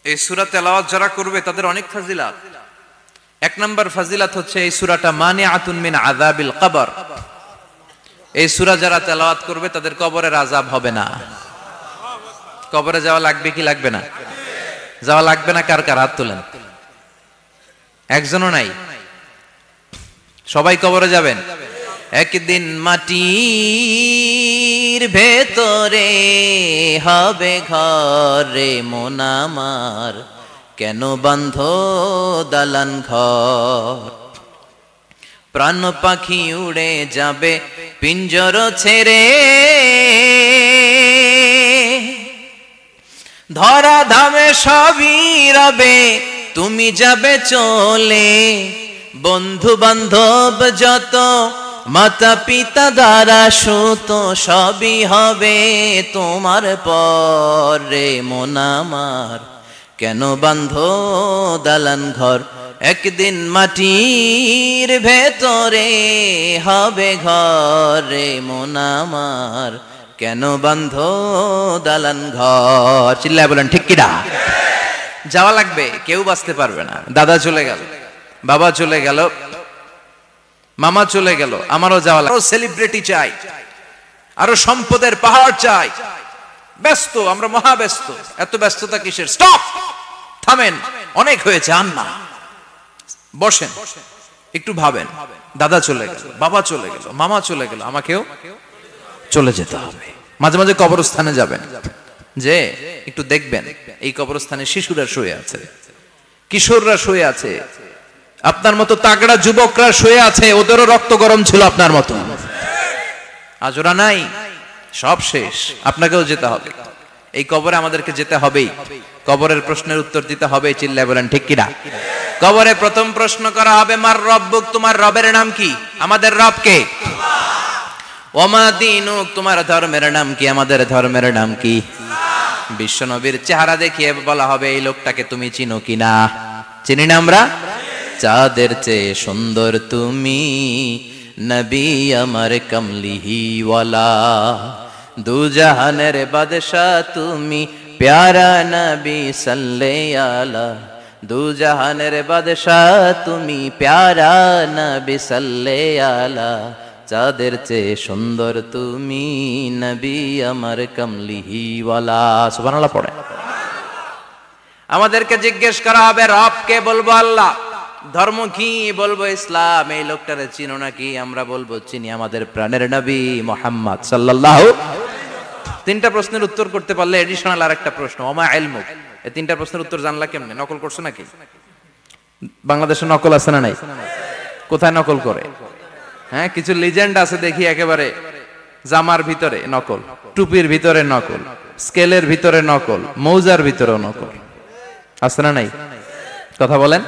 এই সূরা তেলাওয়াত যারা করবে তাদের অনেক ফাজিলাত। এক নাম্বার ফাজিলাত হচ্ছে এই সূরাটা মানিআতুন মিন আযাবিল কবর। এই সূরা যারা তেলাওয়াত করবে তাদের কবরের আযাব হবে না। কবরে যাওয়া লাগবে কি লাগবে না? যাওয়া লাগবে না। কার কার হাত তোলেন? একজনও নাই। সবাই কবরে যাবেন। একদিন মাটির ভেতরে হবে ঘরে মন আমার, কেন বান্ধ দালান ঘর? প্রাণ পাখি উড়ে যাবে পিঞ্জর ছেড়ে, ধরা ধামে সবই রবে তুমি যাবে চলে। বন্ধু বান্ধব যত মাতা পিতা দ্বারা সুত সবই হবে তোমার পরে মন আমার, কেন বান্ধ দালান ঘর? একদিন মাটির ভেতরে হবে ঘরে মন আমার, কেন বান্ধ দালান ঘর? চিল্লায় বলেন ঠিক কিনা? যাওয়া লাগবে, কেউ বাঁচতে পারবে না। দাদা চলে গেল, বাবা চলে গেল, মামা চলে গেল, আমারও যাওয়া লাগবে। আরো সেলিব্রিটি চাই, আরো সম্পদের পাহাড় চাই। ব্যস্ত, আমরা মহা ব্যস্ত। এত ব্যস্ততা কিসের? স্টপ, থামেন, অনেক হয়েছে, আন না, বসেন, একটু ভাবেন। দাদা চলে গেল, বাবা চলে গেল, মামা চলে গেল, আমাকেও চলে যেতে হবে। মাঝে মাঝে কবরস্থানে যাবেন, যে একটু দেখবেন এই কবরস্থানে শিশুরা শুয়ে আছে, কিশোররা শুয়ে আছে, আপনার মতো তাগড়া যুবকরা শুয়ে আছে, ওদেরও রক্ত গরম ছিল আপনার মতো। আজ ওরা নাই, সব শেষ। আপনাকেও যেতে হবে। এই কবরে আমাদেরকে যেতে হবেই। কবরের প্রশ্নের উত্তর দিতে হবে। চিল্লায় বলেন ঠিক কিনা? কবরে প্রথম প্রশ্ন করা হবে, মার রব্বুক, তোমার রবের নাম কি? আমাদের রব কে? ওমা দীনুক, তোমার ধর্মের নাম কি? আমাদের ধর্মের নাম কি? বিশ্ব নবীর চেহারা দেখিয়ে বলা হবে, এই লোকটাকে তুমি চিনো কিনা? চিনি না আমরা? চাঁদের চেয়ে সুন্দর তুমি, নবী আমার কমলিহি ওয়ালা, দু জাহানের বাদশা তুমি, প্যারা নবী সাল্লাল্লাহু আলা, দু জাহানের বাদশা তুমি, প্যারা নবী সাল্লাল্লাহু আলা, চাঁদের চেয়ে সুন্দর তুমি, নবী আমার কমলিহি ওয়ালা। সুবহানাল্লাহ পড়ে। আমাদেরকে জিজ্ঞেস করা হবে, রব কে? বলবো আল্লাহ। ধর্ম কি? বলবো ইসলাম। এই লোকটারে চিনো নাকি? আমরা বলবো চিনি, আমাদের প্রাণের নবী মুহাম্মদ সাল্লাল্লাহু। তিনটা প্রশ্নের উত্তর করতে পারলে এডিশনাল আরেকটা প্রশ্ন, ওমা ইলমুক। এই তিনটা প্রশ্নের উত্তর জানলা কেমনে? নকল করছো নাকি? বাংলাদেশে নকল আছে না নাই? কোথায় নকল করে? হ্যাঁ, কিছু লিজেন্ড আছে দেখি, একেবারে জামার ভিতরে নকল, টুপির ভিতরে নকল, স্কেলের ভিতরে নকল, মৌজার ভিতরেও নকল। আছে না নাই? কথা বলেন।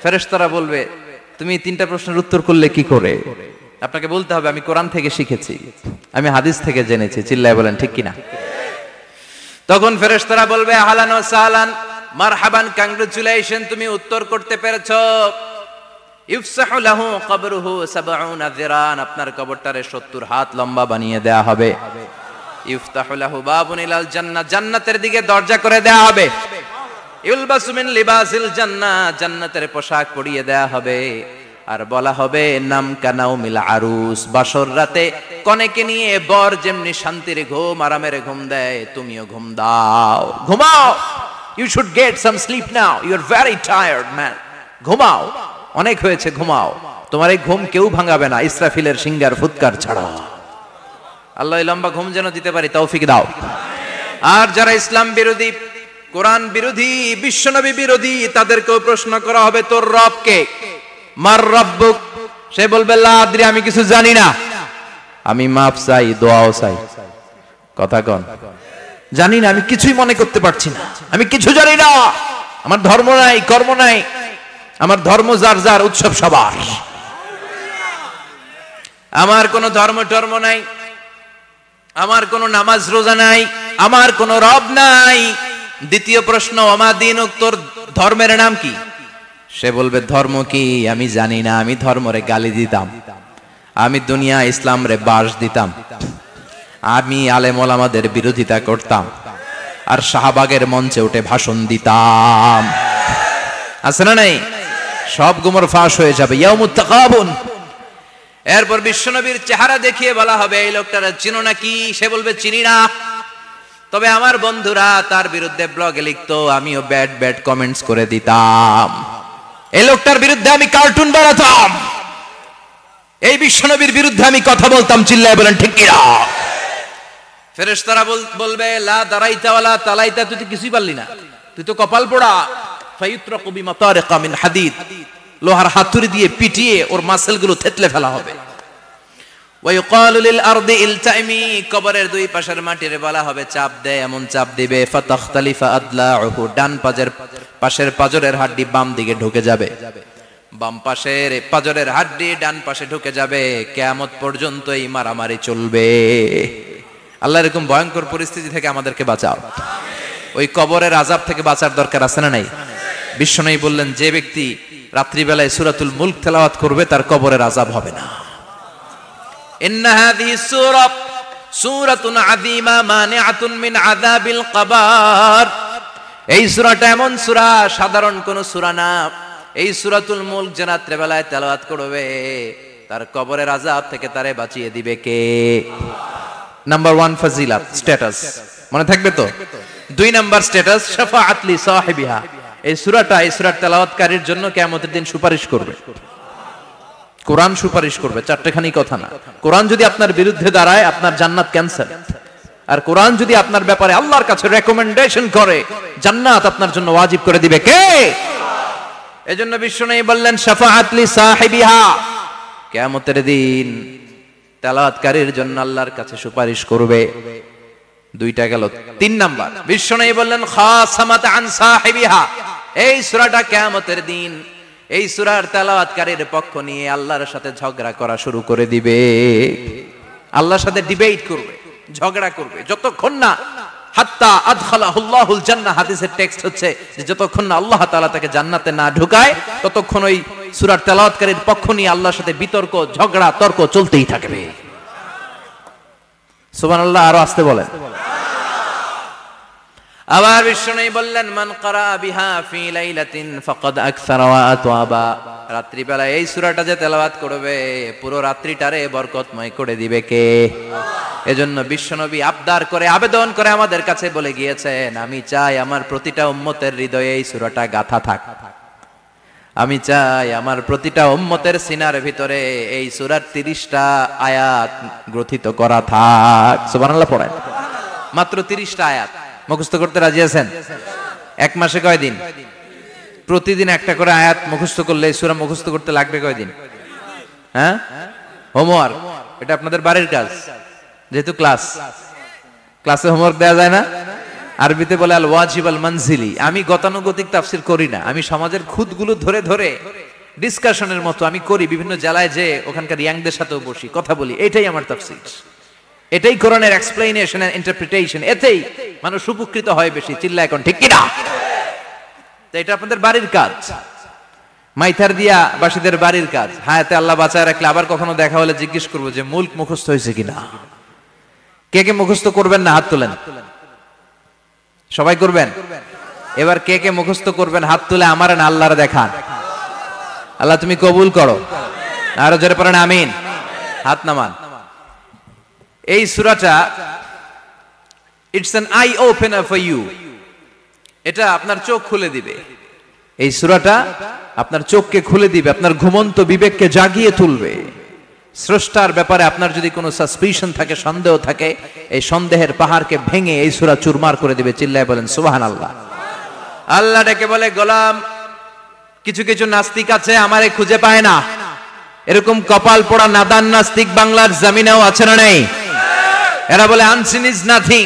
ফেরেশতারা বলবে, তুমি তিনটা প্রশ্নের উত্তর করলে কি করে? আপনাকে বলতে হবে, আমি কোরআন থেকে শিখেছি, আমি হাদিস থেকে জেনেছি। চিল্লায় বলেন ঠিক কিনা? তখন ফেরেশতারা বলবে, আহলান ওয়া সাহলান, মারহাবান, কংগ্রাচুলেশন, তুমি উত্তর করতে পেরেছো। ইফসাহু লাহু কবরুহু ৭০ যিরান, আপনার কবরটারে ৭০ হাত লম্বা বানিয়ে দেয়া হবে। ইফতাহু লাহু বাবুন ইলাল জান্নাহ, জান্নাতের দিকে দরজা করে দেয়া হবে। ইলবাসু মিন লিবাসিল জান্নাহ, জান্নাতের পোশাক পরিয়ে দেয়া হবে। আর বলা হবে, নাম কানাউমিল আরুস, বাসর রাতে কনেকে নিয়ে বর যেমনি শান্তির ঘুম, আরামের ঘুম দেয়, তুমিও ঘুম দাও, ঘুমাও। You should get some sleep now, you are very tired man, ঘুমাও, অনেক হয়েছে, ঘুমাও। তোমার এই ঘুম কেউ ভাঙাবে না, ইসরাফিলের সিঙ্গার ফুৎকার ছাড়া। আল্লাহ এই লম্বা ঘুম যেন দিতে পারি, তৌফিক দাও। আর যারা ইসলাম বিরোধী, কোরআন বিরোধী, বিশ্বনবী বিরোধী, তাদেরকেও প্রশ্ন করা হবে, তোর রব কে? মার রব্বুক, সে বলবে, লা আদরি, আমি কিছু জানি না, আমি মাফ চাই, দোয়াও চাই। কথা কন, জানি না, আমি কিছুই মনে করতে পারছি না, আমি কিছু জানি না, আমার ধর্ম নাই, কর্ম নাই, আমার ধর্ম যার যার, উৎসব সবার, আমার কোনো ধর্ম টর্ম নাই, আমার কোনো নামাজ রোজা নাই, আমার কোনো রব নাই। দ্বিতীয় প্রশ্ন, ওমা দীনুক, তোর ধর্মের নাম কি? সে বলবে, ধর্ম কি? আমি জানি না, আমি ধর্মরে গালি দিতাম, আমি দুনিয়া ইসলাম রে বাস দিতাম, আমি আলেম ওলামাদের বিরোধিতা করতাম, আর শাহবাগের মঞ্চে উঠে ভাষণ দিতাম। আছে না নাই? সব গুমর ফাঁস হয়ে যাবে। ইয়াউমুত তাকাবুন। এরপর বিশ্বনবীর চেহারা দেখিয়ে বলা হবে এই লোকটারা চিনো নাকি? সে বলবে চিনি না, তবে আমার বন্ধুরা তার বিরুদ্ধে ব্লগে লিখতো, আমিও ব্যাড ব্যাড কমেন্টস করে দিতাম। এই লোকটার বিরুদ্ধে আমি কার্টুন বানাতাম, এই বিশ্বনবীর বিরুদ্ধে আমি কথা বলতাম। চিল্লায় বলেন ঠিক কিনা? ফেরেশতারা বলবে লা দারাইতা ওয়ালা তালাইতা, তুই তো কিছুই পারলি না, তুই তো কপাল পোড়া। ফায়ুত্রাকু বিমাতারিকা মিন হাদিদ, লোহার হাতুড়ি দিয়ে পিটিয়ে ওর মাসেলগুলো থেতলে ফেলা হবে। ওয়ায়ুকালু লিল আরদি ইলতাইমি, কবরের দুই পাশের মাটির বলা হবে চাপ দে, এমন চাপ দিবে ফাতাখতালিফা আদলাউহু, ডান পাশের পাজরের হাড্ডি বাম দিকে ঢুকে যাবে, বাম পাশের পাজরের হাড্ডি ডান পাশে ঢুকে যাবে। কিয়ামত পর্যন্ত এই মারামারি চলবে। আল্লাহ এরকম ভয়ঙ্কর পরিস্থিতি থেকে আমাদেরকে বাঁচাও। ওই কবরের আযাব থেকে বাঁচার দরকার আছে না নাই? বিশ্বনবী বললেন যে ব্যক্তি রাত্রিবেলায় সূরাতুল মুলক তেলাওয়াত করবে তার কবরের আযাব হবে না। ইন্না হাযিহি সূরাতুন আযীমা মানিআতুন মিন আযাবিল কবর। এই সূরাটা এমন সূরা, সাধারণ কোন সূরা না। এই সূরাতুল মুলক যে রাত্রিবেলায় তেলাওয়াত করবে তার কবরের আযাব থেকে তারে বাঁচিয়ে দিবে কে? নাম্বার 1 ফজিলাত, স্ট্যাটাস মনে থাকবে তো। 2 নাম্বার স্ট্যাটাস শাফাআত লি সাহিবিহা। এই সূরাটা, এই সূরার তেলাওয়াতকারীর জন্য কিয়ামতের দিন সুপারিশ করবে। কোরআন সুপারিশ করবে, চারটেখানি কথা না। কোরআন যদি আপনার বিরুদ্ধে দাঁড়ায় আপনার জান্নাত ক্যান্সেল, আর কোরআন যদি আপনার ব্যাপারে আল্লাহর কাছে রেকমেন্ডেশন করে জান্নাত আপনার জন্য ওয়াজিব করে দিবে কে? এজন্য বিশ্বনবী বললেন শাফাআত লি সাহিবিহা, কিয়ামতের দিন তেলাওয়াতকারীর জন্য আল্লাহর কাছে সুপারিশ করবে। 2টা গেল। 3 নাম্বার বিশ্বনবী বললেন খাসামাত আন সাহিবিহা। এই সূরাটা কিয়ামতের দিন এই সূরার তেলাওয়াতকারীর পক্ষ নিয়ে আল্লাহর সাথে ঝগড়া করা শুরু করে দিবে। আল্লাহর সাথে ডিবেট করবে, ঝগড়া করবে, যতক্ষণ না হাত্তা আদখালাহুল্লাহুল জান্নাহ। হাদিসের টেক্সট হচ্ছে যে যতক্ষণ না আল্লাহ তাআলা তাকে জান্নাতে না ঢুকায় ততক্ষণ ওই সূরার তেলাওয়াতকারীর পক্ষ নিয়ে আল্লাহর সাথে বিতর্ক, ঝগড়া, তর্ক চলতেই থাকবে। সুবহানাল্লাহ। আরো আস্তে বলেন। আবার বিশ্বনবী বললেন মান ক্বারা বিহা ফি লাইলাতিন ফাকাদ আকসারা ওয়া আতওয়াবা। রাত্রিবেলা এই সূরাটা যে তেলাওয়াত করবে পুরো রাত্রিটারে বরকতময় করে দিবে কে? এজন্য বিশ্বনবী আবদার করে, আবেদন করে আমাদের কাছে বলে গিয়েছেন, আমি চাই আমার প্রতিটা উম্মতের হৃদয়ে এই সূরাটা গাঁথা থাক। আমি চাই আমার প্রতিটা উম্মতের সিনার ভিতরে এই সূরার 30টা আয়াত গ্রথিত করা থাক। সুবহানাল্লাহ পড়েন। মাত্র 30টা আয়াত মুখস্থ করতে রাজি আছেন? 1 মাসে কয় দিন? প্রতিদিন একটা করে আয়াত মুখস্থ করলে এই সূরা মুখস্থ করতে লাগবে কয় দিন? হ্যাঁ, হোমওয়ার্ক। এটা আপনাদের বাড়ির কাজ, যেহেতু ক্লাসে হোমওয়ার্ক দেওয়া যায় না। আরবিতে বলে আল ওয়াজিব আল মানজিলি। আমি গতানুগতিক তাফসীর করি না, আমি সমাজের খুঁতগুলো ধরে ধরে ডিসকাশনের মতো আমি করি। বিভিন্ন জেলায় যে ওখানকার ইয়াংদের সাথেও বসি, কথা বলি। এটাই আমার তাফসীর, এটাই কোরআনের এক্সপ্লেনেশন এন্ড ইন্টারপ্রিটেশন। এতেই মানুষ উপকৃত হয় বেশি। চিল্লা এখন ঠিক কিনা? তো এটা আপনাদের বাড়ির কাজ, মাইথার দিয়া বাসীদের বাড়ির কাজ। হায়াতে আল্লাহ বাঁচায় রাখলে আবার কখনো দেখা হলে জিজ্ঞেস করবো যে মুলক মুখস্থ হয়েছে কিনা। কে কে মুখস্থ করবেন না হাত তোলেন। সবাই করবেন। এবার কে কে মুখস্থ করবেন হাত তুলে আমার না আল্লাহর দেখান। আল্লাহ তুমি কবুল করো। আরো জোরে পড়েন আমিন। হাত নামান। এই সূরাটা it's an eye opener for you. এটা আপনার চোখ খুলে দিবে। এই সূরাটা আপনার চোখকে খুলে দিবে, আপনার ঘুমন্ত বিবেককে জাগিয়ে তুলবে। স্রষ্টার ব্যাপারে আপনার যদি কোনো সাসপিশন থাকে, সন্দেহ থাকে, এই সন্দেহের পাহাড়কে ভেঙে এই সূরা চুরমার করে দিবে। চিল্লায় বলেন সুবহানাল্লাহ। আল্লাহ ডেকে বলে গোলাম, কিছু কিছু নাস্তিক আছে আমারে খুঁজে পায় না। এরকম কপাল পোড়া নাদান নাস্তিক বাংলার জমিনেও আছে না নেই? এরা বলে আনসিন ইজ নাথিং,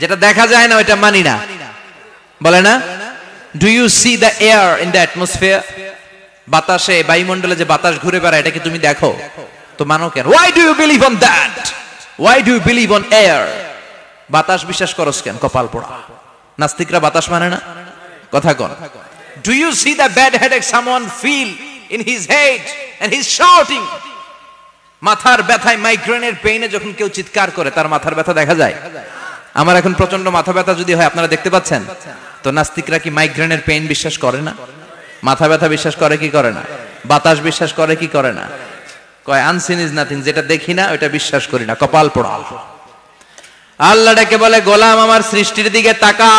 যেটা দেখা যায় না ওইটা মানি না। বলে না, do you see the air in the atmosphere? বাতাসে, বায়ুমণ্ডলে যে বাতাস ঘুরে বেড়ায় এটা কি তুমি দেখো? তো মানো কেন? Why do you believe on that? Why do you believe on air? বাতাস বিশ্বাস করস কেন? কপাল পোড়া নাস্তিকরা বাতাস মানে না। কথা কন। Do you see the bad headache someone feel in his head and he is shouting? মাথার ব্যথায়, মাইগ্রেনের পেইনে যখন কেউ চিৎকার করে তার মাথার ব্যথা দেখা যায়? আমার এখন প্রচন্ড মাথা ব্যথা যদি হয়, আপনারা দেখতে পাচ্ছেন তো, নাস্তিকরা কি মাইগ্রেনের পেইন বিশ্বাস করে না? মাথা ব্যথা বিশ্বাস করে কি করে না? বাতাস বিশ্বাস করে কি করে না? কয় আনসিন ইজ নাথিং, যেটা দেখি না ওটা বিশ্বাস করি না, কপাল পোড়া। আল্লাহ ডেকে বলে, গোলাম আমার সৃষ্টির দিকে তাকা।